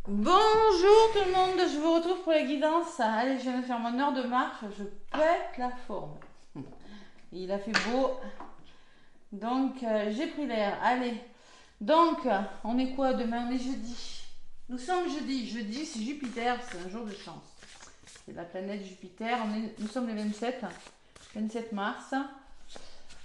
Bonjour tout le monde, je vous retrouve pour la guidance. Allez, je viens de faire mon heure de marche, je pète la forme. Il a fait beau, donc j'ai pris l'air. Allez, donc on est quoi demain? On est jeudi. Nous sommes jeudi. Jeudi, c'est Jupiter, c'est un jour de chance. C'est la planète Jupiter. Nous sommes le 27 mars.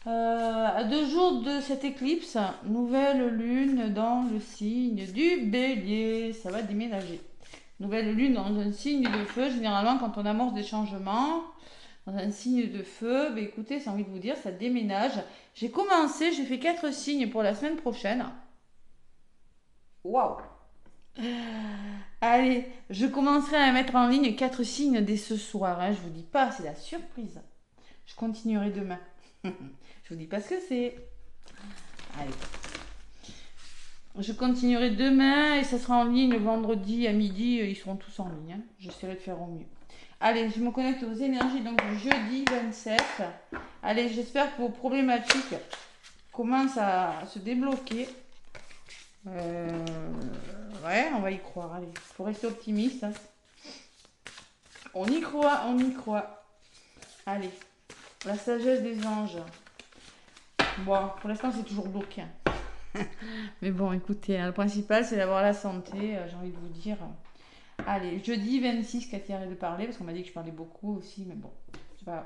À 2 jours de cette éclipse, nouvelle lune dans le signe du Bélier. Ça va déménager. Nouvelle lune dans un signe de feu. Généralement, quand on amorce des changements dans un signe de feu, bah écoutez, c'est envie de vous dire, ça déménage. J'ai fait 4 signes pour la semaine prochaine. Waouh! Allez, je commencerai à mettre en ligne 4 signes dès ce soir. Hein. Je vous dis pas, c'est la surprise. Je continuerai demain. Je vous dis pas ce que c'est. Allez. Je continuerai demain et ça sera en ligne le vendredi à midi. Ils seront tous en ligne. Hein. J'essaierai de faire au mieux. Allez, je me connecte aux énergies donc du jeudi 27. Allez, j'espère que vos problématiques commencent à se débloquer. Ouais, on va y croire. Allez, il faut rester optimiste. Hein. On y croit, on y croit. Allez, la sagesse des anges. Bon, pour l'instant, c'est toujours bloqué. Mais bon, écoutez, hein, le principal, c'est d'avoir la santé, j'ai envie de vous dire. Allez, jeudi 26, Cathy arrête de parler, parce qu'on m'a dit que je parlais beaucoup aussi, mais bon, c'est pas grave.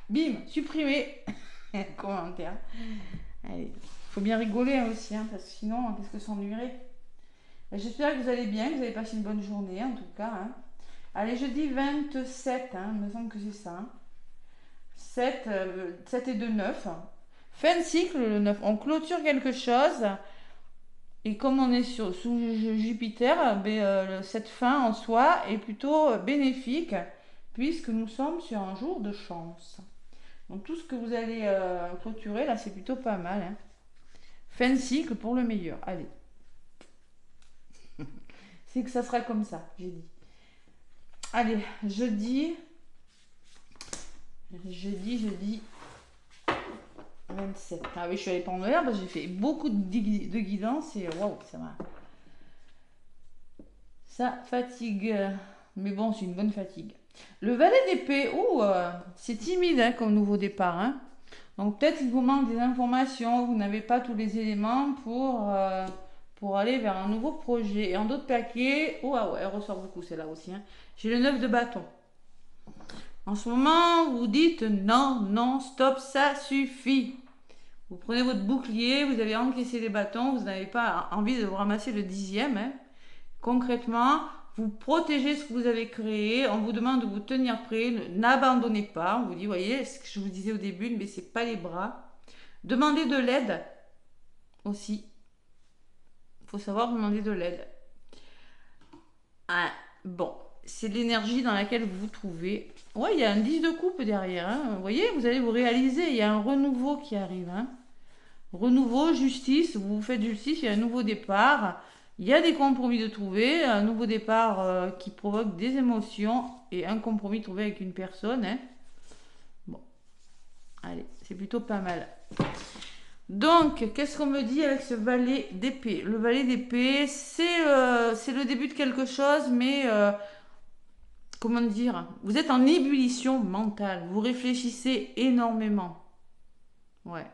Bim, supprimé. Commentaire. Allez, faut bien rigoler hein, aussi, hein, parce que sinon, qu'est-ce que s'ennuierait. J'espère que vous allez bien, que vous avez passé une bonne journée, en tout cas. Hein. Allez, jeudi 27, hein, il me semble que c'est ça. Hein. 7 et 2, 9. Fin de cycle, le 9. On clôture quelque chose. Et comme on est sous Jupiter, cette fin en soi est plutôt bénéfique puisque nous sommes sur un jour de chance. Donc tout ce que vous allez clôturer là, c'est plutôt pas mal. Hein. Fin de cycle pour le meilleur. Allez. C'est que ça sera comme ça, j'ai dit. Allez, jeudi 27. Ah oui, je suis allée prendre l'air parce que j'ai fait beaucoup de guidance et waouh, ça m'a. Ça fatigue. Mais bon, c'est une bonne fatigue. Le valet d'épée, c'est timide hein, comme nouveau départ. Hein. Donc peut-être qu'il vous manque des informations, vous n'avez pas tous les éléments pour aller vers un nouveau projet. Et en d'autres paquets, elle ressort beaucoup celle-là aussi. Hein. J'ai le 9 de bâton. En ce moment, vous dites non, non, stop, ça suffit. Vous prenez votre bouclier, vous avez encaissé les bâtons, vous n'avez pas envie de vous ramasser le 10e. Hein. Concrètement, vous protégez ce que vous avez créé, on vous demande de vous tenir prêt, n'abandonnez pas, on vous dit, voyez, ce que je vous disais au début, ne baissez pas les bras. Demandez de l'aide aussi. Il faut savoir demander de l'aide. Ah, bon, c'est l'énergie dans laquelle vous vous trouvez. Ouais, il y a un 10 de coupe derrière. Hein. Vous voyez, vous allez vous réaliser, il y a un renouveau qui arrive. Hein. Renouveau, justice, vous faites justice, il y a un nouveau départ. Il y a des compromis de trouver, un nouveau départ qui provoque des émotions et un compromis trouvé avec une personne. Hein. Bon, allez, c'est plutôt pas mal. Donc, qu'est-ce qu'on me dit avec ce valet d'épée? Le valet d'épée, c'est le début de quelque chose, mais comment dire? Vous êtes en ébullition mentale, vous réfléchissez énormément. Ouais.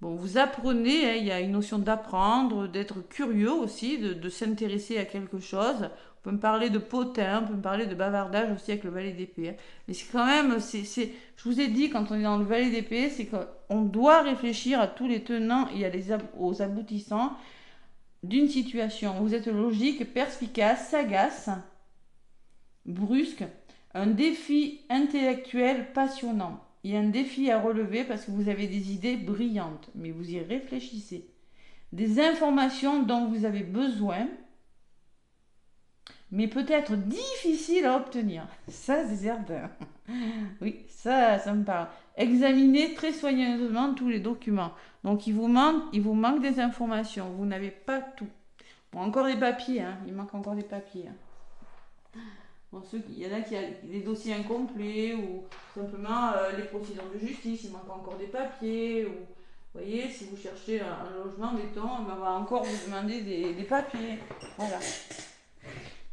Bon, vous apprenez, hein, il y a une notion d'apprendre, d'être curieux aussi, de s'intéresser à quelque chose. On peut me parler de potin, on peut me parler de bavardage aussi avec le valet d'épée. Hein. Mais c'est quand même, je vous ai dit, quand on est dans le valet d'épée, c'est qu'on doit réfléchir à tous les tenants et aux aboutissants d'une situation. Vous êtes logique, perspicace, sagace, brusque, un défi intellectuel passionnant. Il y a un défi à relever parce que vous avez des idées brillantes, mais vous y réfléchissez. Des informations dont vous avez besoin, mais peut-être difficiles à obtenir. Ça, c'est certain. Oui, ça me parle. Examinez très soigneusement tous les documents. Donc, il vous manque des informations. Vous n'avez pas tout. Bon, encore des papiers, hein. Il manque encore des papiers. Hein. Bon, il y en a qui ont des dossiers incomplets ou simplement les procédures de justice, il manque encore des papiers. Ou, vous voyez, si vous cherchez un logement, mettons, on va encore vous demander des papiers. Voilà.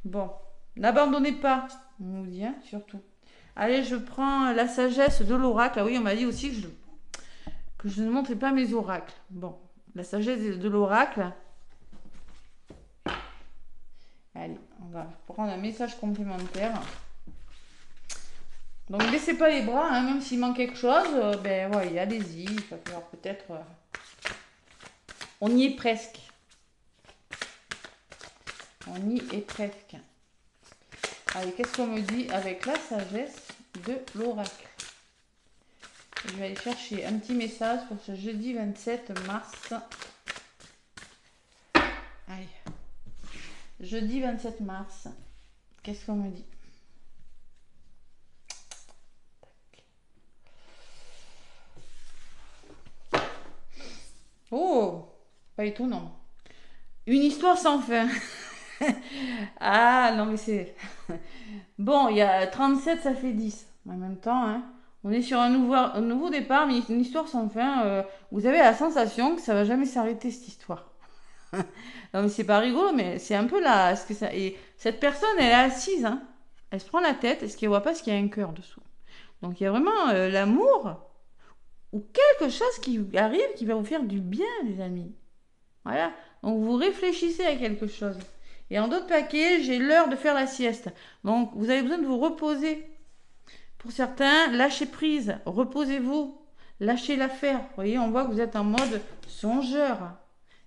Bon, n'abandonnez pas, on vous dit, hein, surtout. Allez, je prends la sagesse de l'oracle. Ah oui, on m'a dit aussi que je ne montrais pas mes oracles. Bon, la sagesse de l'oracle. Allez, on va prendre un message complémentaire. Donc, ne baissez pas les bras, hein, même s'il manque quelque chose, ben ouais, allez-y. Il va falloir peut-être... on y est presque. On y est presque. Allez, qu'est-ce qu'on me dit avec la sagesse de l'oracle? Je vais aller chercher un petit message pour ce jeudi 27 mars. Allez. Jeudi 27 mars. Qu'est-ce qu'on me dit? Oh, pas étonnant. Une histoire sans fin. Ah, non, mais c'est... Bon, il y a 37, ça fait 10. En même temps, hein, on est sur un nouveau départ, mais une histoire sans fin. Vous avez la sensation que ça va jamais s'arrêter, cette histoire. Non, mais c'est pas rigolo, mais c'est un peu là. Est-ce que ça... Et cette personne, elle est assise, hein. Elle se prend la tête. Est-ce qu'elle voit pas ce qu'il y a un cœur dessous? Donc, il y a vraiment l'amour ou quelque chose qui arrive qui va vous faire du bien, les amis. Voilà. Donc, vous réfléchissez à quelque chose. Et en d'autres paquets, j'ai l'heure de faire la sieste. Donc, vous avez besoin de vous reposer. Pour certains, lâchez prise, reposez-vous, lâchez l'affaire. Vous voyez, on voit que vous êtes en mode songeur.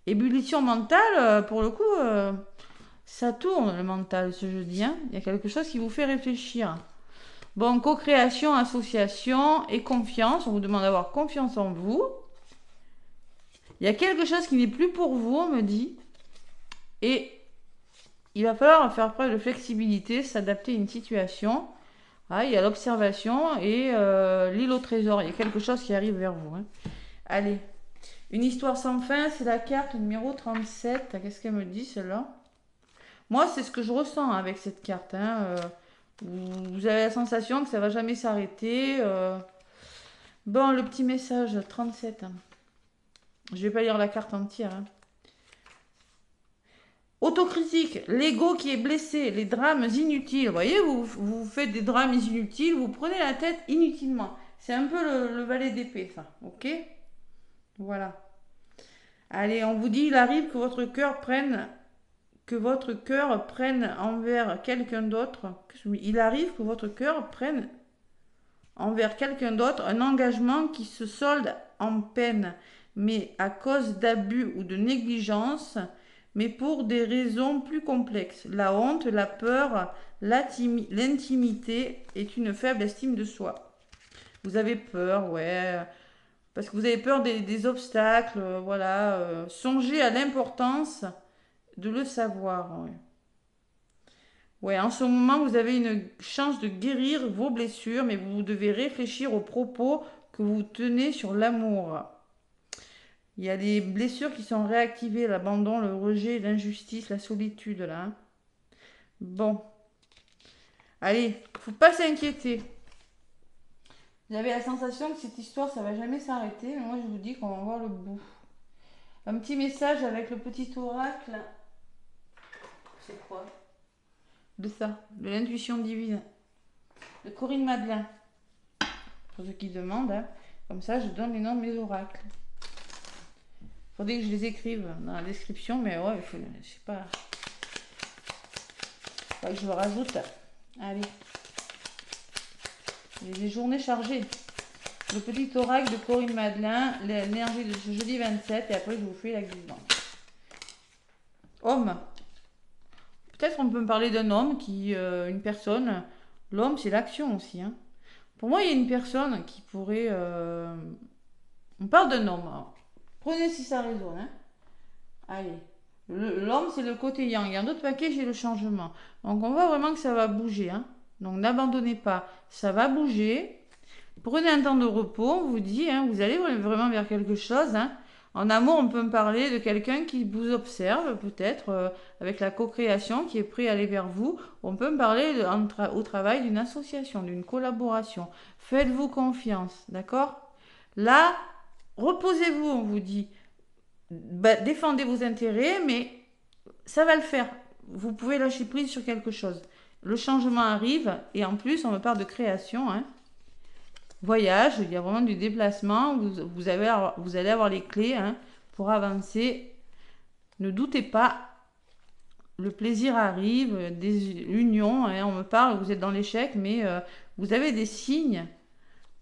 Ébullition mentale, pour le coup, ça tourne le mental ce jeudi. Hein. Il y a quelque chose qui vous fait réfléchir. Bon, co-création, association et confiance. On vous demande d'avoir confiance en vous. Il y a quelque chose qui n'est plus pour vous, on me dit. Et il va falloir faire preuve de flexibilité, s'adapter à une situation. Ah, il y a l'observation et l'île au trésor. Il y a quelque chose qui arrive vers vous. Hein. Allez, une histoire sans fin, c'est la carte numéro 37. Qu'est-ce qu'elle me dit, celle-là? Moi, c'est ce que je ressens avec cette carte. Hein. Vous avez la sensation que ça va jamais s'arrêter. Bon, le petit message 37. Hein. Je vais pas lire la carte entière. Hein. Autocritique, l'ego qui est blessé, les drames inutiles. Vous voyez, vous faites des drames inutiles, vous prenez la tête inutilement. C'est un peu le valet d'épée, ça. Ok? Voilà. Allez, on vous dit, il arrive que votre cœur prenne envers quelqu'un d'autre. Il arrive que votre cœur prenne envers quelqu'un d'autre un engagement qui se solde en peine, mais à cause d'abus ou de négligence, mais pour des raisons plus complexes. La honte, la peur, l'intimité est une faible estime de soi. Vous avez peur, ouais, parce que vous avez peur des obstacles, voilà. Songez à l'importance de le savoir. Ouais. Ouais, en ce moment, vous avez une chance de guérir vos blessures, mais vous devez réfléchir aux propos que vous tenez sur l'amour. Il y a des blessures qui sont réactivées, l'abandon, le rejet, l'injustice, la solitude, là. Hein. Bon. Allez, faut pas s'inquiéter. Vous avez la sensation que cette histoire, ça va jamais s'arrêter, mais moi, je vous dis qu'on va voir le bout. Un petit message avec le petit oracle. C'est quoi? De ça, de l'intuition divine. De Corinne Madelin. Pour ceux qui demandent, hein. Comme ça, je donne les noms de mes oracles. Faudrait que je les écrive dans la description, mais ouais, il faut, je sais pas. Faut que je le rajoute. Allez. J'ai des journées chargées. Le petit oracle de Corinne Madelin, l'énergie de ce jeudi 27, et après je vous fais la guidance. Homme. Peut-être on peut me parler d'un homme qui, une personne. L'homme, c'est l'action aussi. Hein. Pour moi, il y a une personne qui pourrait. On parle d'un homme. Alors. Prenez si ça résonne. Hein. Allez. L'homme, c'est le côté yang. Il y a d'autres paquets, j'ai le changement. Donc, on voit vraiment que ça va bouger. Hein. Donc, n'abandonnez pas. Ça va bouger. Prenez un temps de repos. On vous dit, hein, vous allez vraiment vers quelque chose. Hein. En amour, on peut me parler de quelqu'un qui vous observe, peut-être, avec la co-création, qui est prêt à aller vers vous. On peut me parler au travail d'une association, d'une collaboration. Faites-vous confiance, d'accord? Là, reposez-vous, on vous dit. Défendez vos intérêts, mais ça va le faire. vous pouvez lâcher prise sur quelque chose. Le changement arrive et en plus, on me parle de création. Hein. Voyage, il y a vraiment du déplacement. Vous allez avoir les clés hein, pour avancer. Ne doutez pas. Le plaisir arrive, des unions, hein, on me parle, vous êtes dans l'échec, mais vous avez des signes.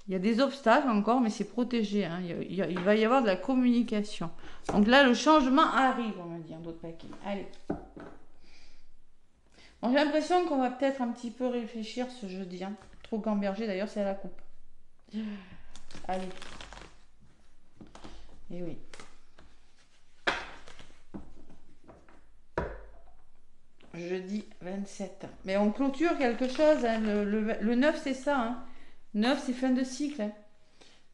Il y a des obstacles encore, mais c'est protégé. Hein. Il va y avoir de la communication. Donc là, le changement arrive, on va dire, d'autres paquets. Allez. Bon, j'ai l'impression qu'on va peut-être un petit peu réfléchir ce jeudi. Hein. Trop gamberger, d'ailleurs, c'est à la coupe. Allez. Et oui. Jeudi 27. Mais on clôture quelque chose. Hein. Le 9, c'est ça. Hein. 9, c'est fin de cycle. Hein.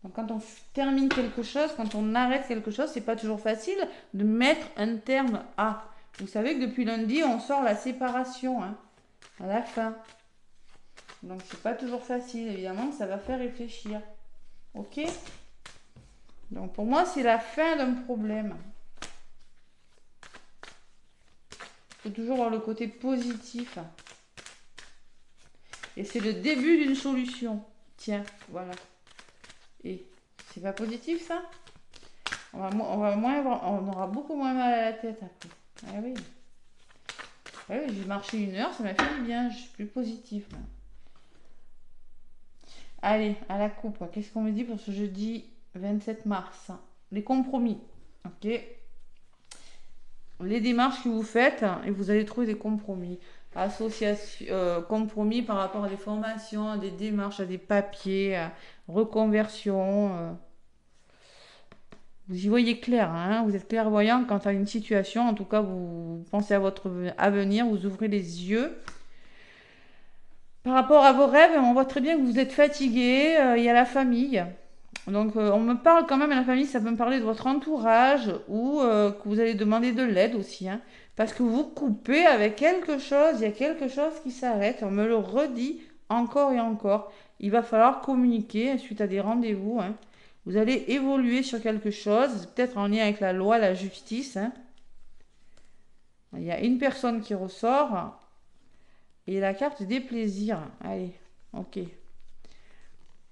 Donc quand on termine quelque chose, quand on arrête quelque chose, c'est pas toujours facile de mettre un terme à. Vous savez que depuis lundi, on sort la séparation hein, à la fin. Donc c'est pas toujours facile. Évidemment, ça va faire réfléchir. Ok? Donc pour moi, c'est la fin d'un problème. Il faut toujours voir le côté positif. Et c'est le début d'une solution. Tiens, voilà. Et c'est pas positif ça? On aura beaucoup moins mal à la tête après. Ah oui. Ah oui, j'ai marché 1 heure, ça m'a fait du bien. Je suis plus positif. Là. Allez, à la coupe. Qu'est-ce qu'on me dit pour ce jeudi 27 mars? Les compromis. Ok. Les démarches que vous faites et vous allez trouver des compromis. Association, compromis par rapport à des formations, à des démarches, à des papiers, à reconversion. Vous y voyez clair, hein, vous êtes clairvoyant quant à une situation. En tout cas, vous pensez à votre avenir, vous ouvrez les yeux. Par rapport à vos rêves, on voit très bien que vous êtes fatigué. Il y a la famille. Donc, on me parle quand même à la famille, ça peut me parler de votre entourage ou que vous allez demander de l'aide aussi. Hein, parce que vous coupez avec quelque chose, il y a quelque chose qui s'arrête. On me le redit encore et encore. Il va falloir communiquer suite à des rendez-vous. Hein. Vous allez évoluer sur quelque chose, peut-être en lien avec la loi, la justice. Hein. Il y a une personne qui ressort et la carte des plaisirs. Allez, ok.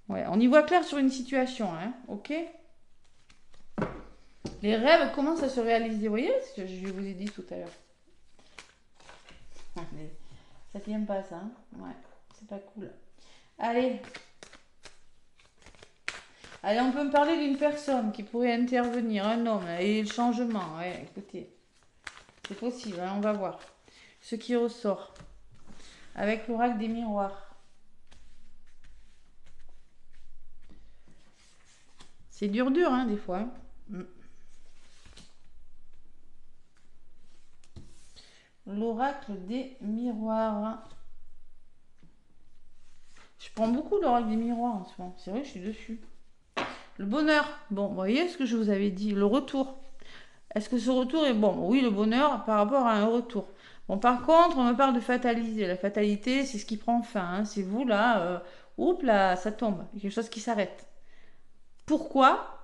Ouais, on y voit clair sur une situation, hein, ok? Les rêves commencent à se réaliser, vous voyez ce que je vous ai dit tout à l'heure. Ça tient pas ça, hein? Ouais, c'est pas cool. Allez. Allez, on peut me parler d'une personne qui pourrait intervenir, un homme, et le changement, ouais, écoutez. C'est possible, hein, on va voir. Ce qui ressort. Avec l'oracle des miroirs. C'est dur, hein, des fois. Hein. L'oracle des miroirs. Je prends beaucoup l'oracle des miroirs en ce moment. C'est vrai que je suis dessus. Le bonheur. Bon, vous voyez ce que je vous avais dit. Le retour. Est-ce que ce retour est bon? Oui, le bonheur par rapport à un retour. Bon, par contre, on me parle de fatalité. La fatalité, c'est ce qui prend fin. Hein. C'est vous, là. Oups, là, ça tombe. Il y a quelque chose qui s'arrête. Pourquoi?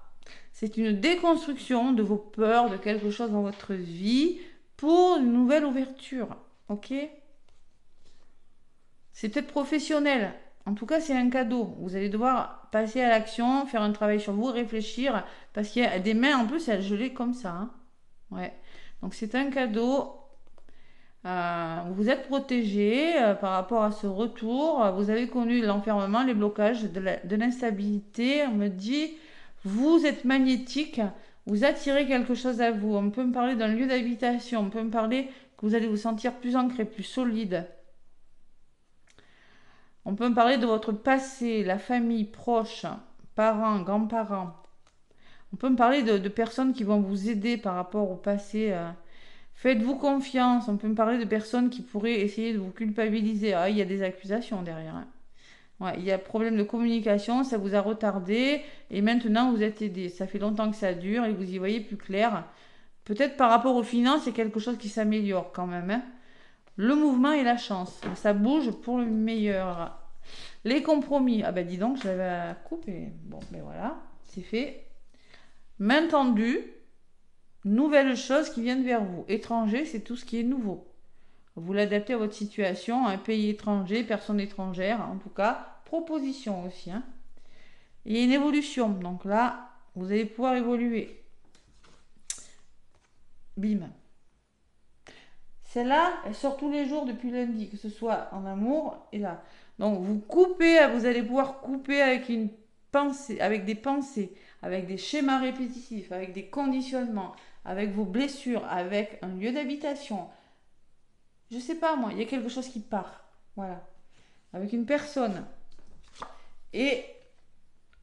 C'est une déconstruction de vos peurs, de quelque chose dans votre vie pour une nouvelle ouverture. Ok? C'est peut-être professionnel. En tout cas, c'est un cadeau. Vous allez devoir passer à l'action, faire un travail sur vous, réfléchir. Parce qu'il y a des mains, en plus, elles gelées comme ça. Hein. Ouais. Donc, c'est un cadeau. Vous êtes protégé par rapport à ce retour. Vous avez connu l'enfermement, les blocages, de l'instabilité. On me dit... Vous êtes magnétique, vous attirez quelque chose à vous. On peut me parler d'un lieu d'habitation, on peut me parler que vous allez vous sentir plus ancré, plus solide. On peut me parler de votre passé, la famille, proche, parents, grands-parents. On peut me parler de personnes qui vont vous aider par rapport au passé. Faites-vous confiance. On peut me parler de personnes qui pourraient essayer de vous culpabiliser. Ah, il y a des accusations derrière. Hein. Ouais, il y a problème de communication, ça vous a retardé et maintenant vous êtes aidé. Ça fait longtemps que ça dure et vous y voyez plus clair. Peut-être par rapport aux finances, c'est quelque chose qui s'améliore quand même. Hein. Le mouvement et la chance, ça bouge pour le meilleur. Les compromis, ah ben dis donc, j'avais à couper. Bon, ben voilà, c'est fait. Main tendue, nouvelles choses qui viennent vers vous. Étranger, c'est tout ce qui est nouveau. Vous l'adaptez à votre situation, un pays étranger, personne étrangère, en tout cas, proposition aussi. Hein. Il y a une évolution, donc là, vous allez pouvoir évoluer. Bim. Celle-là, elle sort tous les jours depuis lundi, que ce soit en amour et là. Donc vous coupez, vous allez pouvoir couper avec une pensée, avec des pensées, avec des schémas répétitifs, avec des conditionnements, avec vos blessures, avec un lieu d'habitation. Je sais pas moi, il y a quelque chose qui part. Voilà. Avec une personne. Et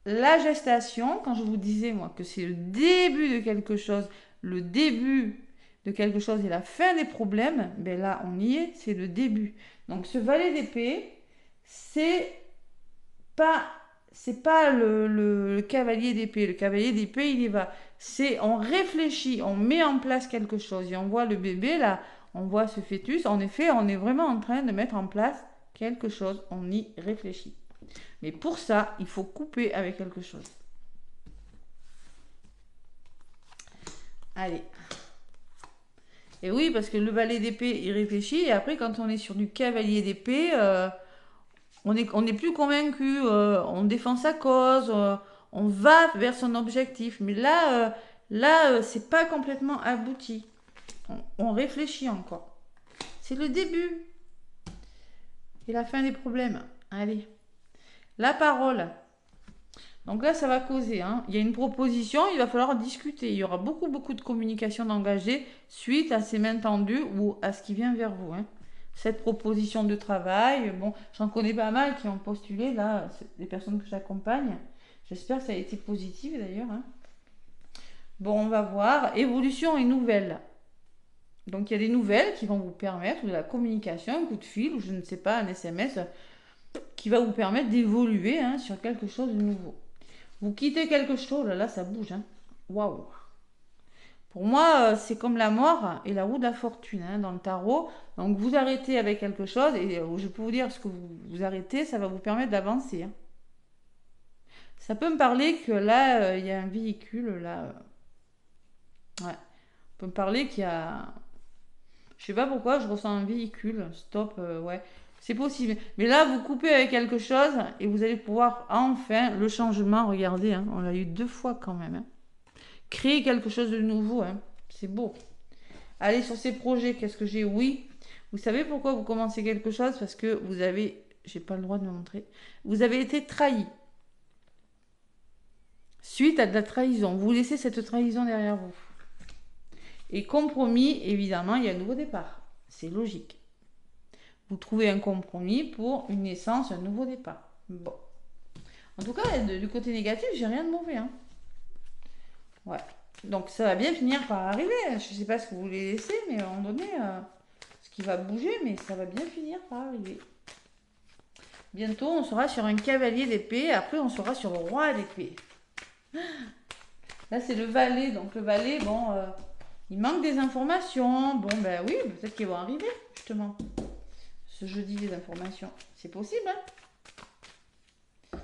la gestation, quand je vous disais moi que c'est le début de quelque chose, le début de quelque chose et la fin des problèmes, ben là on y est, c'est le début. Donc ce valet d'épée, pas c'est pas le cavalier d'épée. Le cavalier d'épée, il y va. C'est on réfléchit, on met en place quelque chose. Et on voit le bébé là, on voit ce fœtus. En effet, on est vraiment en train de mettre en place quelque chose. On y réfléchit. Mais pour ça, il faut couper avec quelque chose. Allez. Et oui, parce que le valet d'épée, il réfléchit. Et après, quand on est sur du cavalier d'épée, on n'est plus convaincu. On défend sa cause. On va vers son objectif. Mais là, c'est pas complètement abouti. On réfléchit encore. C'est le début. Et la fin des problèmes. Allez. La parole. Donc là, ça va causer. Hein. Il y a une proposition, il va falloir discuter. Il y aura beaucoup, beaucoup de communication d'engagés suite à ces mains tendues ou à ce qui vient vers vous. Hein. Cette proposition de travail, bon, j'en connais pas mal qui ont postulé, là, les personnes que j'accompagne. J'espère que ça a été positif d'ailleurs. Hein. Bon, on va voir. Évolution et nouvelles. Donc il y a des nouvelles qui vont vous permettre, ou de la communication, un coup de fil, ou je ne sais pas, un SMS, qui va vous permettre d'évoluer hein, sur quelque chose de nouveau. Vous quittez quelque chose, là ça bouge. Hein. Waouh! Pour moi, c'est comme la mort et la roue de la fortune hein, dans le tarot. Donc vous arrêtez avec quelque chose et je peux vous dire ce que vous arrêtez, ça va vous permettre d'avancer. Hein. Ça peut me parler que là, il y a un véhicule, là. Ouais. On peut me parler qu'il y a... Je sais pas pourquoi, je ressens un véhicule. Stop, ouais. C'est possible. Mais là, vous coupez avec quelque chose et vous allez pouvoir enfin le changement. Regardez, hein, on l'a eu 2 fois quand même. Hein. Créer quelque chose de nouveau. Hein. C'est beau. Allez sur ces projets, qu'est-ce que j'ai? Oui. Vous savez pourquoi vous commencez quelque chose? Parce que vous avez... J'ai pas le droit de me montrer. Vous avez été trahi. Suite à de la trahison. Vous laissez cette trahison derrière vous. Et compromis, évidemment, il y a un nouveau départ. C'est logique. Vous trouvez un compromis pour une naissance, un nouveau départ. Bon. En tout cas, du côté négatif, j'ai rien de mauvais. Hein. Ouais. Donc ça va bien finir par arriver. Je ne sais pas ce que vous voulez laisser, mais à un moment donné, ce qui va bouger, mais ça va bien finir par arriver. Bientôt, on sera sur un cavalier d'épée. Après, on sera sur le roi d'épée. Là, c'est le valet. Donc le valet, bon, il manque des informations. Bon, ben oui, peut-être qu'ils vont arriver, justement. Ce jeudi, des informations. C'est possible, hein.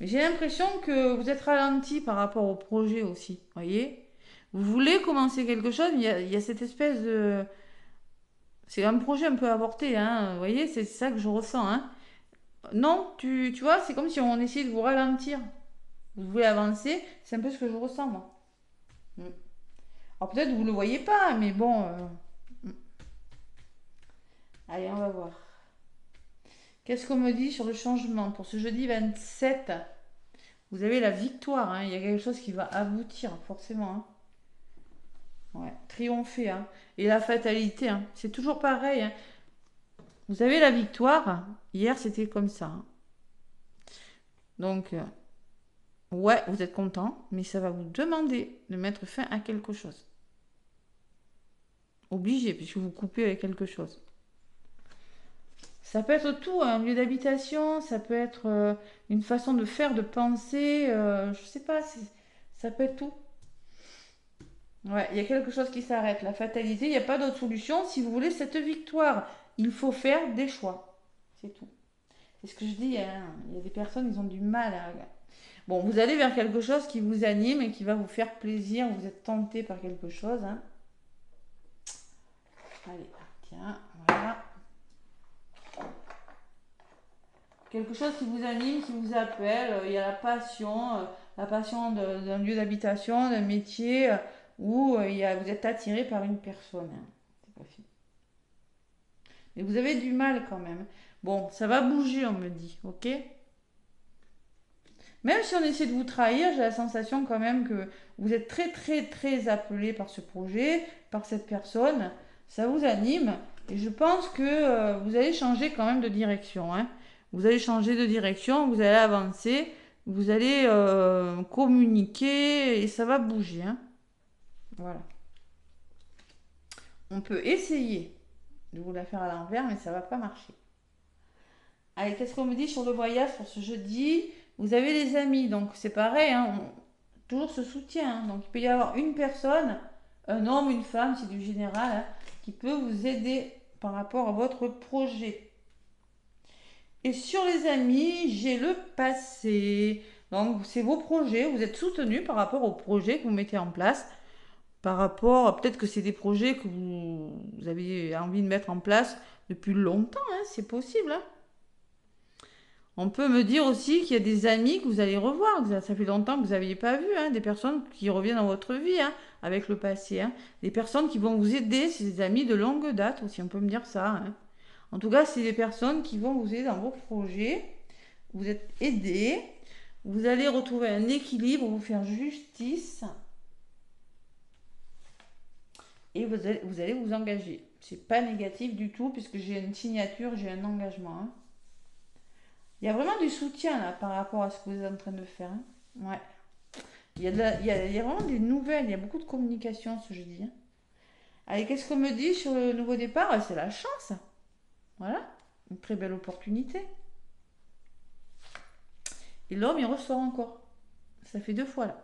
Mais j'ai l'impression que vous êtes ralenti par rapport au projet aussi. Voyez? Vous voulez commencer quelque chose, mais il y a cette espèce de... C'est un projet un peu avorté, hein. Vous voyez? C'est ça que je ressens, hein. Non, tu vois, c'est comme si on essayait de vous ralentir. Vous voulez avancer, c'est un peu ce que je ressens, moi. Alors peut-être que vous ne le voyez pas, mais bon... Allez, on va voir. Qu'est-ce qu'on me dit sur le changement? Pour ce jeudi 27, vous avez la victoire. Hein. Il y a quelque chose qui va aboutir, forcément. Hein. Ouais, triompher. Hein. Et la fatalité, hein. C'est toujours pareil. Hein. Vous avez la victoire. Hier, c'était comme ça. Hein. Donc, ouais, vous êtes content, mais ça va vous demander de mettre fin à quelque chose. Obligé, puisque vous coupez avec quelque chose. Ça peut être tout, un lieu d'habitation, ça peut être une façon de faire, de penser, je sais pas, ça peut être tout. Ouais, il y a quelque chose qui s'arrête. La fatalité, il n'y a pas d'autre solution. Si vous voulez cette victoire, il faut faire des choix. C'est tout. C'est ce que je dis, hein. Il y a des personnes, ils ont du mal à... Bon, vous allez vers quelque chose qui vous anime et qui va vous faire plaisir. Vous êtes tenté par quelque chose, hein. Allez, tiens, voilà. Quelque chose qui vous anime, qui vous appelle. Il y a la passion d'un lieu d'habitation, d'un métier, où vous êtes attiré par une personne. Hein. C'est pas fini. Mais vous avez du mal quand même. Bon, ça va bouger, on me dit, ok? Même si on essaie de vous trahir, j'ai la sensation quand même que vous êtes très très très appelé par ce projet, par cette personne. Ça vous anime. Et je pense que vous allez changer quand même de direction. Hein. Vous allez changer de direction, vous allez avancer, vous allez communiquer et ça va bouger. Hein. Voilà. On peut essayer de vous la faire à l'envers, mais ça ne va pas marcher. Allez, qu'est-ce qu'on me dit sur le voyage pour ce jeudi? Vous avez des amis, donc c'est pareil, hein, toujours ce soutien. Hein. Donc il peut y avoir une personne, un homme, une femme, c'est du général, hein, qui peut vous aider par rapport à votre projet. Et sur les amis, j'ai le passé. Donc c'est vos projets, vous êtes soutenu par rapport aux projets que vous mettez en place. Par rapport, peut-être que c'est des projets que vous avez envie de mettre en place depuis longtemps, hein, c'est possible. Hein. On peut me dire aussi qu'il y a des amis que vous allez revoir. Ça fait longtemps que vous n'aviez pas vu. Hein, des personnes qui reviennent dans votre vie hein, avec le passé. Hein, des personnes qui vont vous aider. C'est des amis de longue date aussi. On peut me dire ça. Hein. En tout cas, c'est des personnes qui vont vous aider dans vos projets. Vous êtes aidés. Vous allez retrouver un équilibre, vous faire justice. Et vous allez vous engager. C'est pas négatif du tout puisque j'ai une signature, j'ai un engagement. Hein. Il y a vraiment du soutien là par rapport à ce que vous êtes en train de faire. Hein. Ouais. Il y a vraiment des nouvelles, il y a beaucoup de communication ce jeudi. Hein. Allez, qu'est-ce qu'on me dit sur le nouveau départ? C'est la chance. Voilà, une très belle opportunité. Et l'homme, il ressort encore. Ça fait 2 fois là.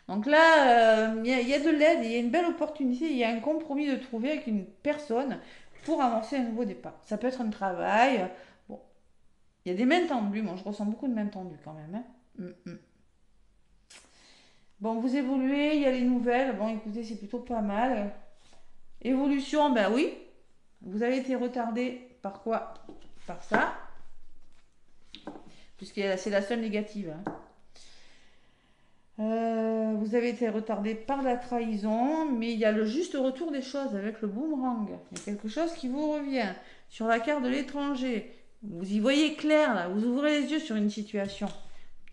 Donc là, il y a de l'aide, il y a une belle opportunité, il y a un compromis de trouver avec une personne pour amorcer un nouveau départ. Ça peut être un travail. Bon, il y a des mains tendues, moi je ressens beaucoup de mains tendues quand même. Hein. Bon, vous évoluez, il y a les nouvelles. Bon, écoutez, c'est plutôt pas mal. Évolution, ben oui. Vous avez été retardé par quoi? Par ça. Puisque c'est la seule négative. Hein. Vous avez été retardé par la trahison, mais il y a le juste retour des choses avec le boomerang. Il y a quelque chose qui vous revient. Sur la carte de l'étranger, vous y voyez clair, là, vous ouvrez les yeux sur une situation.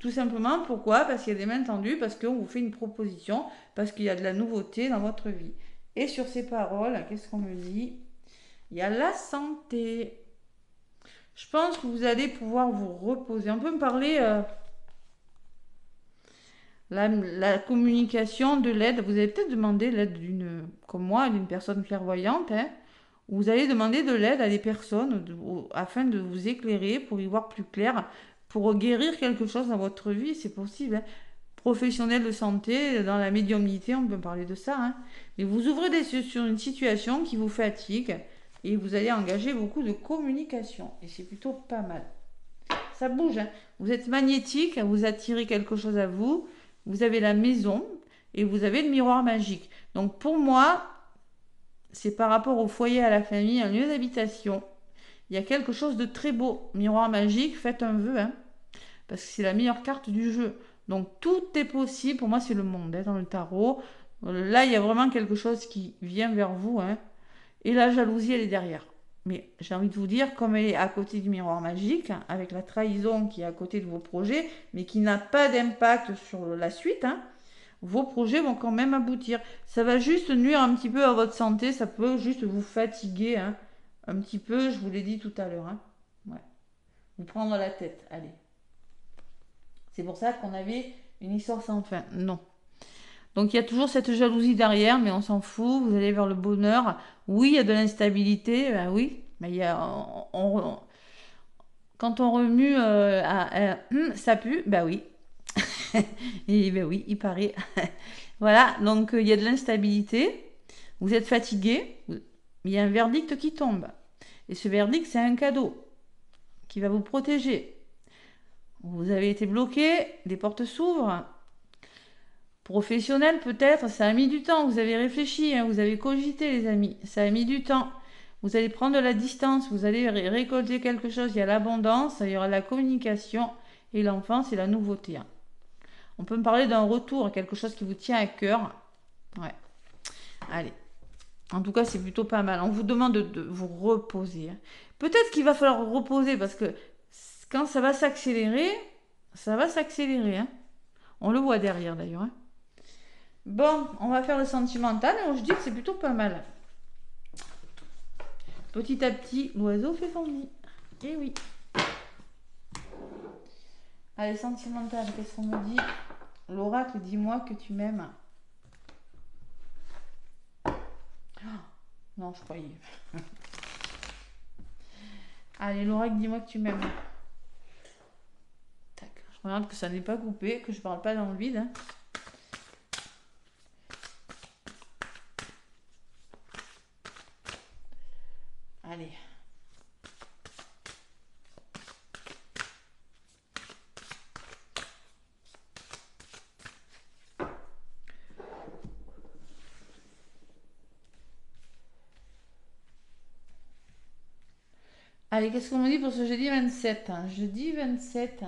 Tout simplement, pourquoi? Parce qu'il y a des mains tendues, parce qu'on vous fait une proposition, parce qu'il y a de la nouveauté dans votre vie. Et sur ces paroles, qu'est-ce qu'on me dit? Il y a la santé. Je pense que vous allez pouvoir vous reposer. On peut me parler... La communication, de l'aide, vous allez peut-être demander l'aide comme moi, d'une personne clairvoyante. Hein. Vous allez demander de l'aide à des personnes afin de vous éclairer, pour y voir plus clair, pour guérir quelque chose dans votre vie, c'est possible. Hein. Professionnel de santé, dans la médiumnité, on peut parler de ça. Hein. Mais vous ouvrez des yeux sur une situation qui vous fatigue et vous allez engager beaucoup de communication. Et c'est plutôt pas mal. Ça bouge. Hein. Vous êtes magnétique, vous attirez quelque chose à vous. Vous avez la maison et vous avez le miroir magique. Donc pour moi, c'est par rapport au foyer, à la famille, un lieu d'habitation. Il y a quelque chose de très beau. Miroir magique, faites un vœu, hein, parce que c'est la meilleure carte du jeu. Donc tout est possible. Pour moi, c'est le monde hein, dans le tarot. Là, il y a vraiment quelque chose qui vient vers vous. Hein, et la jalousie, elle est derrière. Mais j'ai envie de vous dire, comme elle est à côté du miroir magique, avec la trahison qui est à côté de vos projets, mais qui n'a pas d'impact sur la suite, hein, vos projets vont quand même aboutir. Ça va juste nuire un petit peu à votre santé, ça peut juste vous fatiguer, hein, un petit peu, je vous l'ai dit tout à l'heure. Hein. Ouais. Vous prendre la tête, allez. C'est pour ça qu'on avait une histoire sans fin. Non. Donc il y a toujours cette jalousie derrière, mais on s'en fout, vous allez vers le bonheur. Oui, il y a de l'instabilité, ben oui, mais il y a, quand on remue, ça pue, ben oui. Et ben oui, il paraît. Voilà, donc il y a de l'instabilité, vous êtes fatigué, il y a un verdict qui tombe. Et ce verdict, c'est un cadeau qui va vous protéger. Vous avez été bloqué, des portes s'ouvrent. Professionnel peut-être, ça a mis du temps, vous avez réfléchi, hein, vous avez cogité les amis, ça a mis du temps. Vous allez prendre de la distance, vous allez récolter quelque chose, il y a l'abondance, il y aura la communication et l'enfant, c'est la nouveauté. Hein. On peut me parler d'un retour, quelque chose qui vous tient à cœur. Ouais. Allez. En tout cas, c'est plutôt pas mal. On vous demande de vous reposer. Hein. Peut-être qu'il va falloir reposer parce que quand ça va s'accélérer, ça va s'accélérer. Hein. On le voit derrière d'ailleurs. Hein. Bon, on va faire le sentimental et je dis que c'est plutôt pas mal. Petit à petit, l'oiseau fait son nid. Eh oui. Allez, sentimental, qu'est-ce qu'on me dit? L'oracle, dis-moi que tu m'aimes. Oh, non, je croyais. Allez, l'oracle, dis-moi que tu m'aimes. Tac, je regarde que ça n'est pas coupé, que je parle pas dans le vide. Hein. Allez. Allez, qu'est-ce qu'on me dit pour ce jeudi 27? Jeudi 27.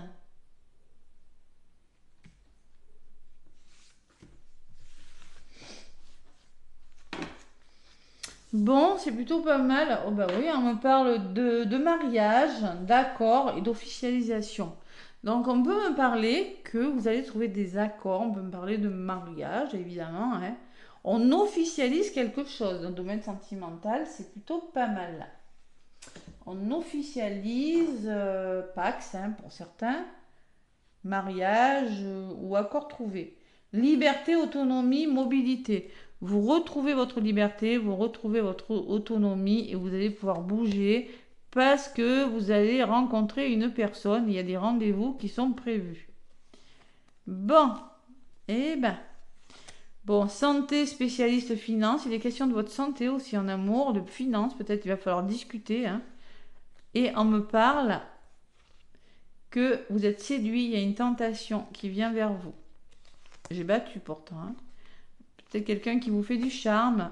Bon, c'est plutôt pas mal. Oh bah oui, on me parle de mariage, d'accord, et d'officialisation. Donc on peut me parler que vous allez trouver des accords, on peut me parler de mariage, évidemment. Hein. On officialise quelque chose dans le domaine sentimental, c'est plutôt pas mal. On officialise Pax hein, pour certains, mariage ou accord trouvé. Liberté, autonomie, mobilité. Vous retrouvez votre liberté, vous retrouvez votre autonomie et vous allez pouvoir bouger parce que vous allez rencontrer une personne. Il y a des rendez-vous qui sont prévus. Bon, eh ben, bon, santé, spécialiste finance. Il est question de votre santé aussi en amour, de finance. Peut-être il va falloir discuter. Hein. Et on me parle que vous êtes séduit, il y a une tentation qui vient vers vous. J'ai battu pourtant. Hein. Peut-être quelqu'un qui vous fait du charme.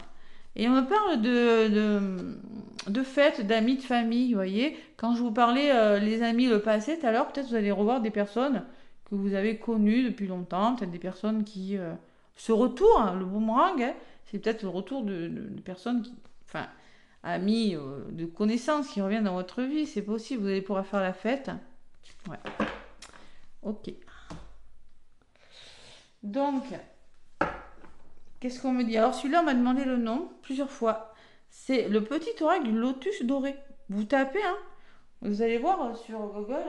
Et on me parle de fêtes, d'amis, de famille, vous voyez. Quand je vous parlais les amis le passé, tout à l'heure, peut-être vous allez revoir des personnes que vous avez connues depuis longtemps, peut-être des personnes qui... ce retour, hein, le boomerang, hein, c'est peut-être le retour de personnes qui... Enfin, amis, de connaissances qui reviennent dans votre vie, c'est possible, vous allez pouvoir faire la fête. Ouais. Ok. Donc, qu'est-ce qu'on me dit? Alors celui-là, on m'a demandé le nom plusieurs fois. C'est le petit oracle du lotus doré. Vous tapez, hein? Vous allez voir sur Google,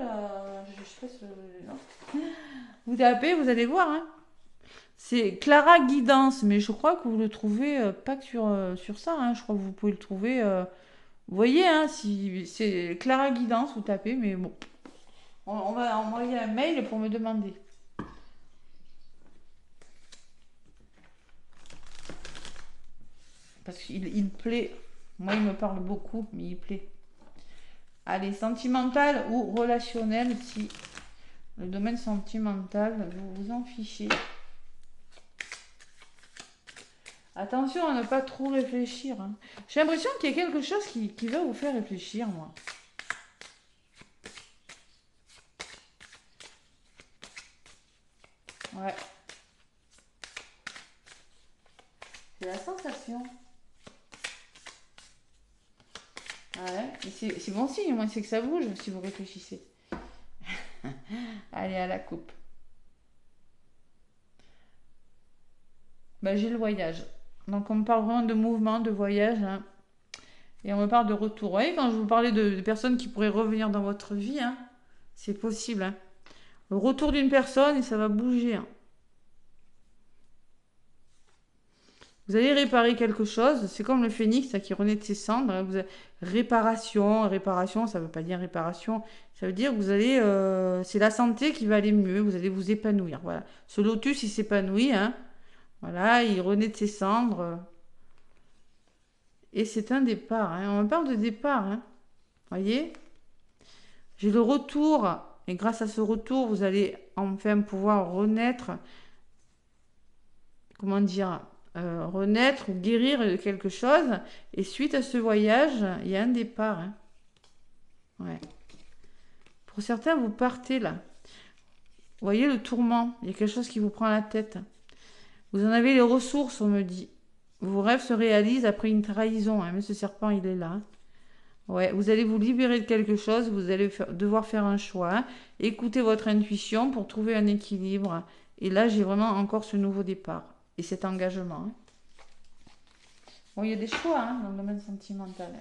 je sais pas si... Vous tapez, vous allez voir, hein? C'est Clara Guidance, mais je crois que vous le trouvez pas que sur ça, hein. Je crois que vous pouvez le trouver... vous voyez, hein, si c'est Clara Guidance, vous tapez, mais bon. On va envoyer un mail pour me demander. Parce qu'il plaît. Moi, il me parle beaucoup, mais il plaît. Allez, sentimental ou relationnel, si le domaine sentimental, vous vous en fichez. Attention à ne pas trop réfléchir. Hein. J'ai l'impression qu'il y a quelque chose qui va vous faire réfléchir, moi. Ouais. C'est la sensation. Ouais, c'est bon signe, moi c'est que ça bouge si vous réfléchissez. Allez, à la coupe. Bah, j'ai le voyage. Donc on me parle vraiment de mouvement, de voyage. Hein. Et on me parle de retour. Vous voyez, quand je vous parlais de personnes qui pourraient revenir dans votre vie, hein, c'est possible. Hein. Le retour d'une personne et ça va bouger. Hein. Vous allez réparer quelque chose. C'est comme le phénix qui renaît de ses cendres. Hein. Réparation, ça ne veut pas dire réparation. Ça veut dire que vous allez... c'est la santé qui va aller mieux. Vous allez vous épanouir. Voilà. Ce lotus, il s'épanouit. Hein. Voilà, il renaît de ses cendres. Et c'est un départ. Hein. On me parle de départ. Hein. Voyez? J'ai le retour. Et grâce à ce retour, vous allez enfin pouvoir renaître. Comment dire? renaître ou guérir de quelque chose. Et suite à ce voyage, il y a un départ. Hein. Ouais. Pour certains, vous partez là. Vous voyez le tourment, il y a quelque chose qui vous prend la tête. Vous en avez les ressources, on me dit. Vos rêves se réalisent après une trahison. Hein, mais ce serpent, il est là. Ouais, vous allez vous libérer de quelque chose, vous allez devoir faire un choix. Hein. Écoutez votre intuition pour trouver un équilibre. Et là, j'ai vraiment encore ce nouveau départ et cet engagement. Hein. Bon, il y a des choix hein, dans le domaine sentimental.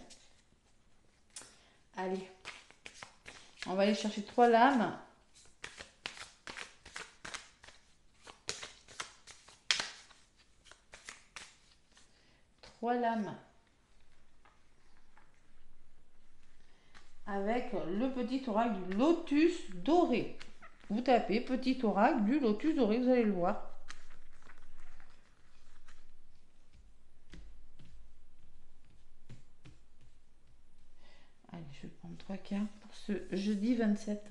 Allez, on va aller chercher 3 lames. Trois lames. Avec le petit oracle du lotus doré. Vous tapez petit oracle du lotus doré, vous allez le voir. Allez, je vais prendre 3 cartes pour ce jeudi 27.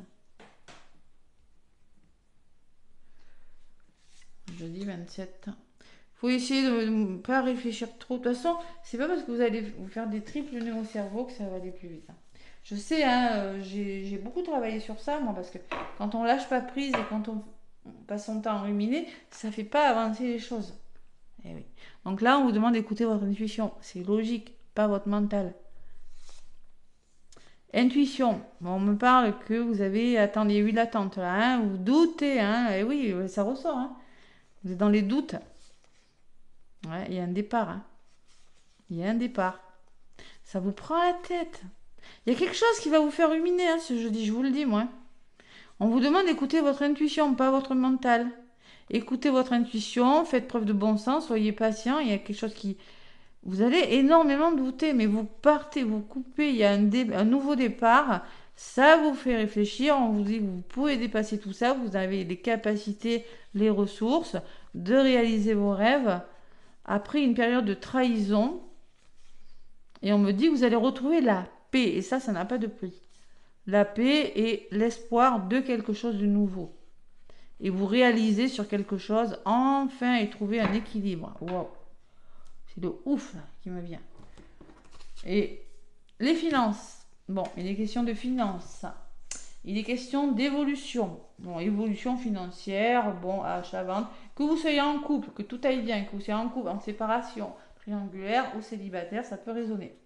Jeudi 27. Faut essayer de ne pas réfléchir trop. De toute façon, c'est pas parce que vous allez vous faire des triples nœuds au cerveau que ça va aller plus vite. Je sais, hein, j'ai beaucoup travaillé sur ça, moi, parce que quand on lâche pas prise et quand on passe son temps à ruminer, ça fait pas avancer les choses. Eh oui. Donc là, on vous demande d'écouter votre intuition. C'est logique, pas votre mental. Intuition. Bon, on me parle que vous avez... Attendez, il y a eu de l'attente là, hein, vous doutez, hein. Eh oui, ça ressort, hein. Vous êtes dans les doutes. Ouais, il y a un départ, hein. Il y a un départ. Ça vous prend la tête. Il y a quelque chose qui va vous faire ruminer hein, ce jeudi, je vous le dis, moi. On vous demande d'écouter votre intuition, pas votre mental. Écoutez votre intuition, faites preuve de bon sens, soyez patient. Il y a quelque chose qui... Vous allez énormément douter, mais vous partez, vous coupez, il y a un nouveau départ. Ça vous fait réfléchir, on vous dit que vous pouvez dépasser tout ça, vous avez les capacités, les ressources de réaliser vos rêves. Après une période de trahison, et on me dit que vous allez retrouver la paix, et ça n'a pas de prix. La paix et l'espoir de quelque chose de nouveau. Et vous réalisez sur quelque chose, enfin, et trouver un équilibre. Waouh! C'est le ouf là, qui me vient. Et les finances. Bon, il est question de finances. Il est question d'évolution. Bon, évolution financière, bon, achat-vente. Que vous soyez en couple, que tout aille bien, que vous soyez en couple, en séparation, triangulaire ou célibataire, ça peut résonner.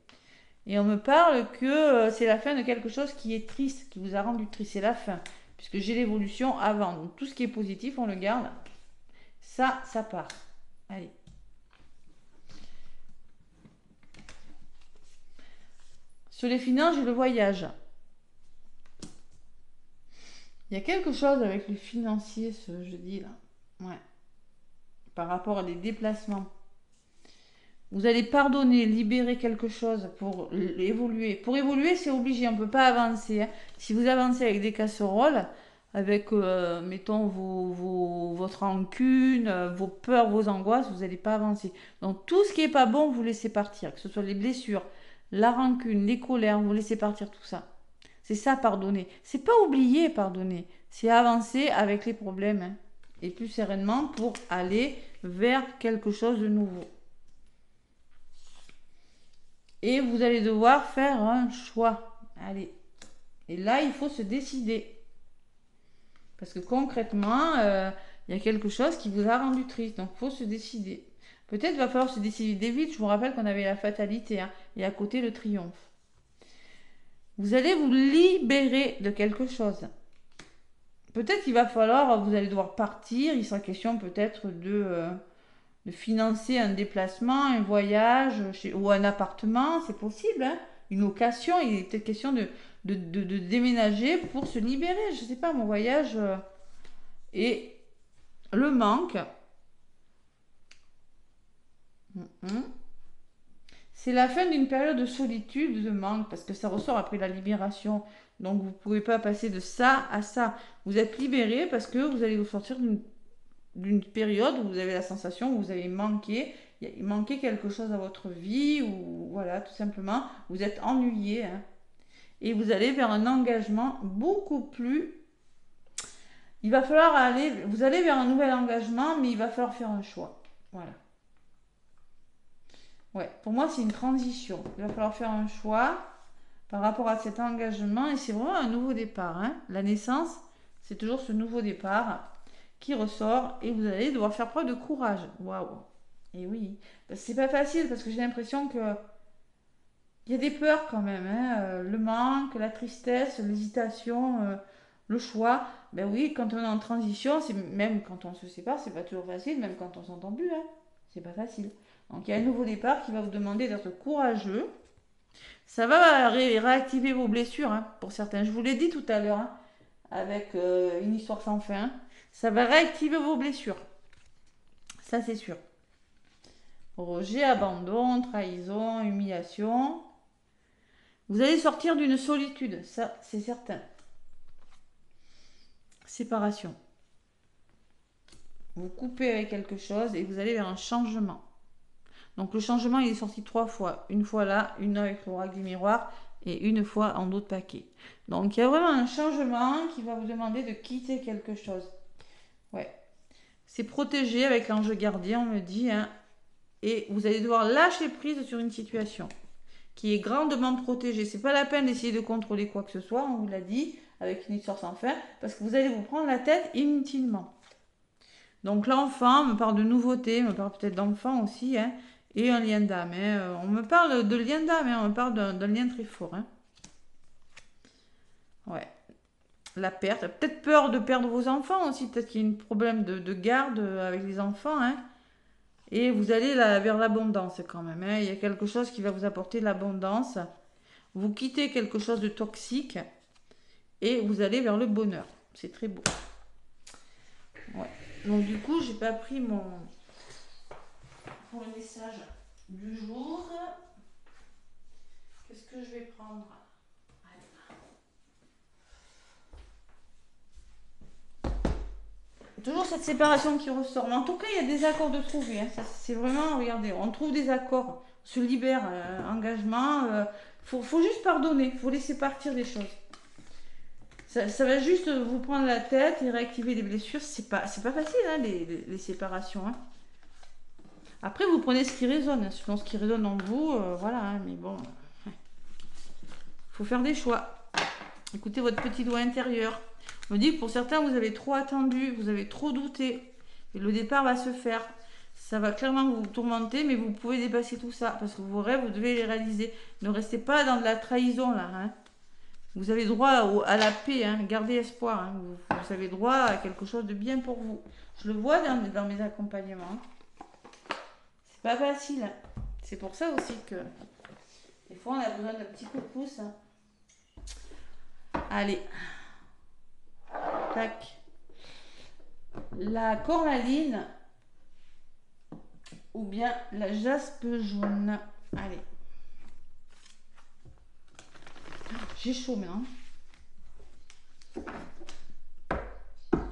Et on me parle que c'est la fin de quelque chose qui est triste, qui vous a rendu triste. C'est la fin, puisque j'ai l'évolution avant. Donc tout ce qui est positif, on le garde. Ça part. Allez. Sur les finances, j'ai le voyage. Il y a quelque chose avec le financier ce jeudi là. Ouais. Par rapport à des déplacements. Vous allez pardonner, libérer quelque chose pour évoluer. Pour évoluer, c'est obligé, on ne peut pas avancer. Hein. Si vous avancez avec des casseroles, avec, mettons, votre rancune, vos peurs, vos angoisses, vous n'allez pas avancer. Donc tout ce qui n'est pas bon, vous laissez partir. Que ce soit les blessures, la rancune, les colères, vous laissez partir tout ça. C'est ça, pardonner. C'est pas oublier, pardonner. C'est avancer avec les problèmes. Hein. Et plus sereinement pour aller vers quelque chose de nouveau. Et vous allez devoir faire un choix. Allez. Et là, il faut se décider. Parce que concrètement, il y a quelque chose qui vous a rendu triste. Donc, il faut se décider. Peut-être va falloir se décider vite. Je vous rappelle qu'on avait la fatalité. Hein, et à côté, le triomphe. Vous allez vous libérer de quelque chose. Peut-être qu'il va falloir, vous allez devoir partir. Il sera question peut-être de financer un déplacement, un voyage ou un appartement, c'est possible. Hein, une location, il est peut-être question de déménager pour se libérer. Je ne sais pas, mon voyage. Et le manque. C'est la fin d'une période de solitude, de manque, parce que ça ressort après la libération. Donc vous ne pouvez pas passer de ça à ça. Vous êtes libéré parce que vous allez vous sortir d'une période où vous avez la sensation où vous avez manqué, il manquait quelque chose à votre vie, ou voilà, tout simplement, vous êtes ennuyé. Hein, et vous allez vers un engagement beaucoup plus... Il va falloir aller... Vous allez vers un nouvel engagement, mais il va falloir faire un choix. Voilà. Ouais, pour moi, c'est une transition. Il va falloir faire un choix par rapport à cet engagement et c'est vraiment un nouveau départ, hein. La naissance, c'est toujours ce nouveau départ qui ressort et vous allez devoir faire preuve de courage. Waouh! Et oui, c'est pas facile parce que j'ai l'impression que il y a des peurs quand même, hein, le manque, la tristesse, l'hésitation, le choix. Ben oui, quand on est en transition, c'est même quand on se sépare, c'est pas toujours facile, même quand on s'entend plus, hein, c'est pas facile. Donc il y a un nouveau départ qui va vous demander d'être courageux. Ça va réactiver vos blessures, hein, pour certains. Je vous l'ai dit tout à l'heure, hein, avec une histoire sans fin. Ça va réactiver vos blessures. Ça, c'est sûr. Rejet, abandon, trahison, humiliation. Vous allez sortir d'une solitude, ça, c'est certain. Séparation. Vous coupez avec quelque chose et vous allez vers un changement. Donc le changement, il est sorti 3 fois. Une fois là, une avec l'oracle du miroir et une fois en d'autres paquets. Donc il y a vraiment un changement qui va vous demander de quitter quelque chose. Ouais. C'est protégé avec l'ange gardien, on me dit, hein. Et vous allez devoir lâcher prise sur une situation qui est grandement protégée. C'est pas la peine d'essayer de contrôler quoi que ce soit, on vous l'a dit, avec une histoire sans fin, parce que vous allez vous prendre la tête inutilement. Donc l'enfant me parle de nouveauté, me parle peut-être d'enfant aussi, hein, et un lien d'âme. Hein. On me parle de lien d'âme, hein, on me parle d'un lien très fort. Hein. Ouais. La perte, peut-être peur de perdre vos enfants aussi, peut-être qu'il y a un problème de garde avec les enfants. Hein. Et vous allez vers l'abondance quand même. Hein. Il y a quelque chose qui va vous apporter l'abondance. Vous quittez quelque chose de toxique et vous allez vers le bonheur. C'est très beau. Ouais. Donc du coup, j'ai pas pris pour le message du jour. Qu'est-ce que je vais prendre? Toujours cette séparation qui ressort. Mais en tout cas, il y a des accords de trouver. Hein. C'est vraiment, regardez, on trouve des accords, on se libère, engagement. Faut juste pardonner, faut laisser partir des choses. Ça va juste vous prendre la tête et réactiver des blessures. C'est pas facile, hein, les séparations. Hein. Après, vous prenez ce qui résonne, selon ce qui résonne en vous. Voilà, hein, mais bon. Faut faire des choix. Écoutez votre petit doigt intérieur. On me dit que pour certains, vous avez trop attendu, vous avez trop douté. Et le départ va se faire. Ça va clairement vous tourmenter, mais vous pouvez dépasser tout ça. Parce que vos rêves, vous devez les réaliser. Ne restez pas dans de la trahison, là. Hein. Vous avez droit à la paix. Hein. Gardez espoir. Hein. Vous avez droit à quelque chose de bien pour vous. Je le vois dans mes accompagnements. C'est pas facile. Hein. C'est pour ça aussi que des fois, on a besoin d'un petit coup de pouce. Hein. Allez. Tac. La cornaline ou bien la jaspe jaune. Allez. J'ai chaud maintenant.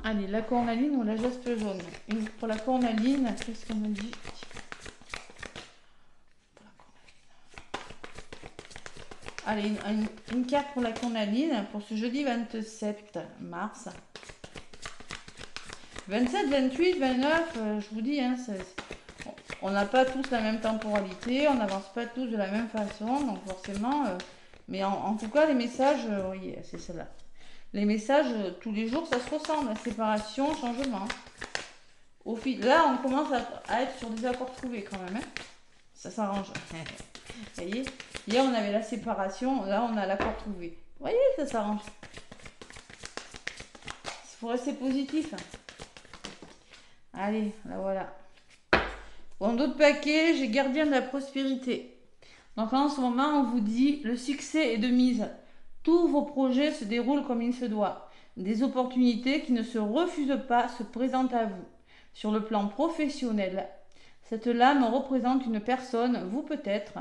Allez, la cornaline ou la jaspe jaune. Pour la cornaline, qu'est-ce qu'on me dit? Allez, une carte pour la cornaline pour ce jeudi 27 mars. 27, 28, 29, je vous dis, hein, on n'a pas tous la même temporalité, on n'avance pas tous de la même façon, donc forcément, mais en tout cas, les messages, oui, c'est celle-là. Les messages, tous les jours, ça se ressemble, séparation, changement. Là, on commence à être sur des accords trouvés quand même, hein. Ça s'arrange. Vous voyez, hier, on avait la séparation, là, on a l'accord trouvé. Vous voyez, ça s'arrange. Il faut rester positif. Allez, là voilà. Bon, d'autres paquets, j'ai gardien de la prospérité. Donc en ce moment, on vous dit, le succès est de mise. Tous vos projets se déroulent comme il se doit. Des opportunités qui ne se refusent pas se présentent à vous. Sur le plan professionnel, cette lame représente une personne, vous peut-être,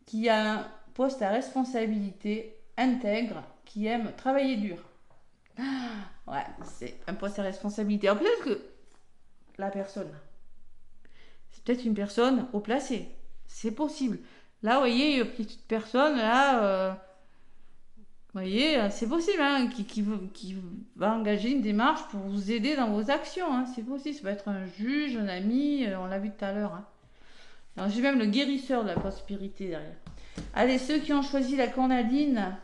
qui a un poste à responsabilité, intègre, qui aime travailler dur. Ouais, c'est un poste à responsabilité. Alors peut-être que la personne, c'est peut-être une personne haut placée. C'est possible. Là, vous voyez, une petite personne, là, vous voyez, c'est possible, hein, qui va engager une démarche pour vous aider dans vos actions. Hein, c'est possible. Ça peut être un juge, un ami, on l'a vu tout à l'heure. Hein. Alors, j'ai même le guérisseur de la prospérité derrière. Allez, ceux qui ont choisi la cornaline,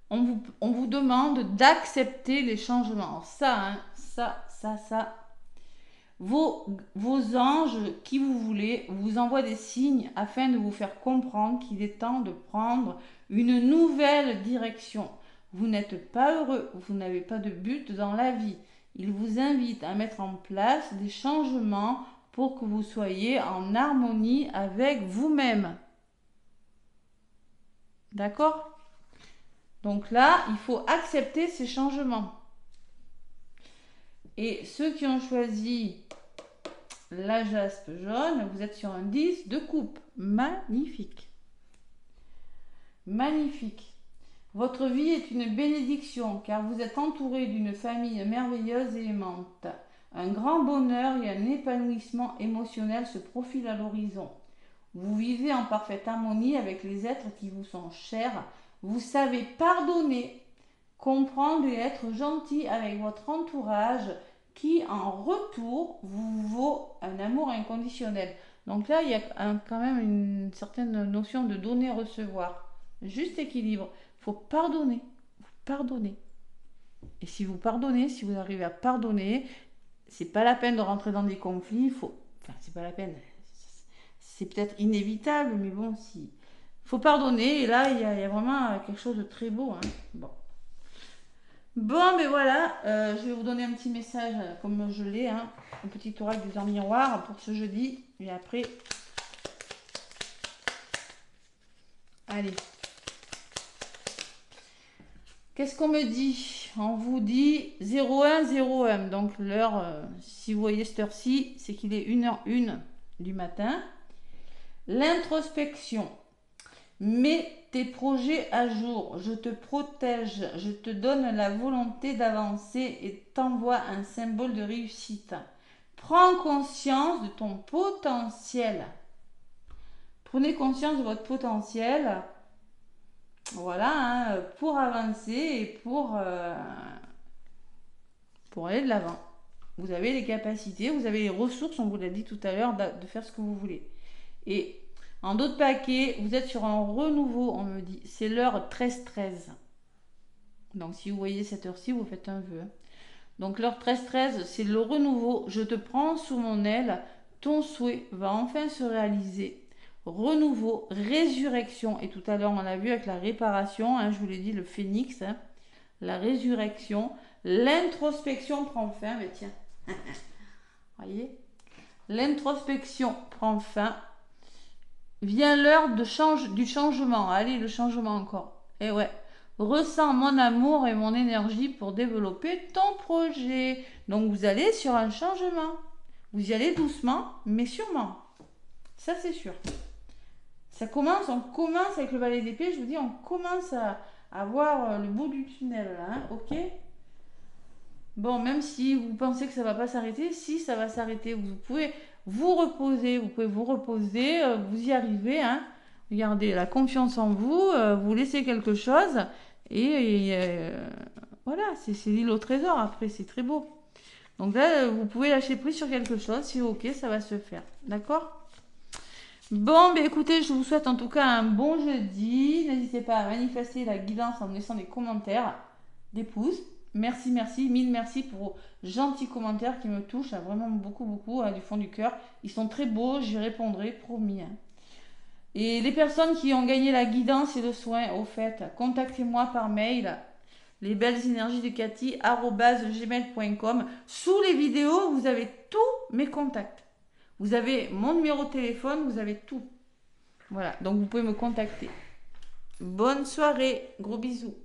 on vous demande d'accepter les changements. Ça, hein, ça. Vos anges, qui vous voulez, vous envoient des signes afin de vous faire comprendre qu'il est temps de prendre une nouvelle direction. Vous n'êtes pas heureux, vous n'avez pas de but dans la vie. Ils vous invitent à mettre en place des changements pour que vous soyez en harmonie avec vous-même. D'accord? Donc là, il faut accepter ces changements. Et ceux qui ont choisi la jaspe jaune, vous êtes sur un 10 de coupe. Magnifique. Magnifique. Votre vie est une bénédiction car vous êtes entouré d'une famille merveilleuse et aimante. Un grand bonheur et un épanouissement émotionnel se profilent à l'horizon. Vous vivez en parfaite harmonie avec les êtres qui vous sont chers. Vous savez pardonner, comprendre et être gentil avec votre entourage qui, en retour, vous vaut un amour inconditionnel. Donc là, il y a quand même une certaine notion de donner-recevoir. Juste équilibre. Il faut pardonner. Pardonner. Et si vous pardonnez, si vous arrivez à pardonner, c'est pas la peine de rentrer dans des conflits. C'est pas la peine. C'est peut-être inévitable, mais bon, si. Il faut pardonner. Et là, il y a vraiment quelque chose de très beau. Hein. Bon, mais voilà, je vais vous donner un petit message comme je l'ai, hein, un petit oracle du temps miroir pour ce jeudi. Et après, allez. Qu'est-ce qu'on me dit? On vous dit 0101. Donc l'heure, si vous voyez cette heure-ci, c'est qu'il est 1h01 du matin. L'introspection. Mets tes projets à jour, je te protège, je te donne la volonté d'avancer et t'envoie un symbole de réussite. Prends conscience de ton potentiel. Prenez conscience de votre potentiel. Voilà, hein, pour avancer et pour aller de l'avant. Vous avez les capacités, vous avez les ressources, on vous l'a dit tout à l'heure, de faire ce que vous voulez. Et en d'autres paquets, vous êtes sur un renouveau, on me dit. C'est l'heure 13-13. Donc, si vous voyez cette heure-ci, vous faites un vœu. Donc, l'heure 13-13, c'est le renouveau. Je te prends sous mon aile. Ton souhait va enfin se réaliser. Renouveau, résurrection. Et tout à l'heure, on l'a vu avec la réparation. Hein, je vous l'ai dit, le phénix. Hein, la résurrection. L'introspection prend fin. Mais tiens. Voyez, l'introspection prend fin. Vient l'heure du changement. Allez, le changement encore. Et ouais. Ressens mon amour et mon énergie pour développer ton projet. Donc, vous allez sur un changement. Vous y allez doucement, mais sûrement. Ça, c'est sûr. On commence avec le valet d'épée. Je vous dis, on commence à voir le bout du tunnel. Là, hein, ok? Bon, même si vous pensez que ça ne va pas s'arrêter, si ça va s'arrêter, vous pouvez vous reposer, vous y arrivez, hein. Regardez, la confiance en vous, vous laissez quelque chose, et voilà, c'est l'île au trésor, après, c'est très beau. Donc là, vous pouvez lâcher prise sur quelque chose, si ok, ça va se faire, d'accord? Bon, ben écoutez, je vous souhaite en tout cas un bon jeudi, n'hésitez pas à manifester la guidance en me laissant des commentaires, des pouces. Merci, mille merci pour vos gentils commentaires qui me touchent vraiment beaucoup du fond du cœur. Ils sont très beaux, j'y répondrai, promis. Hein. Et les personnes qui ont gagné la guidance et le soin, au fait, contactez-moi par mail, lesbellesenergiesdecathy@gmail.com. Sous les vidéos, vous avez tous mes contacts. Vous avez mon numéro de téléphone, vous avez tout. Voilà, donc vous pouvez me contacter. Bonne soirée, gros bisous.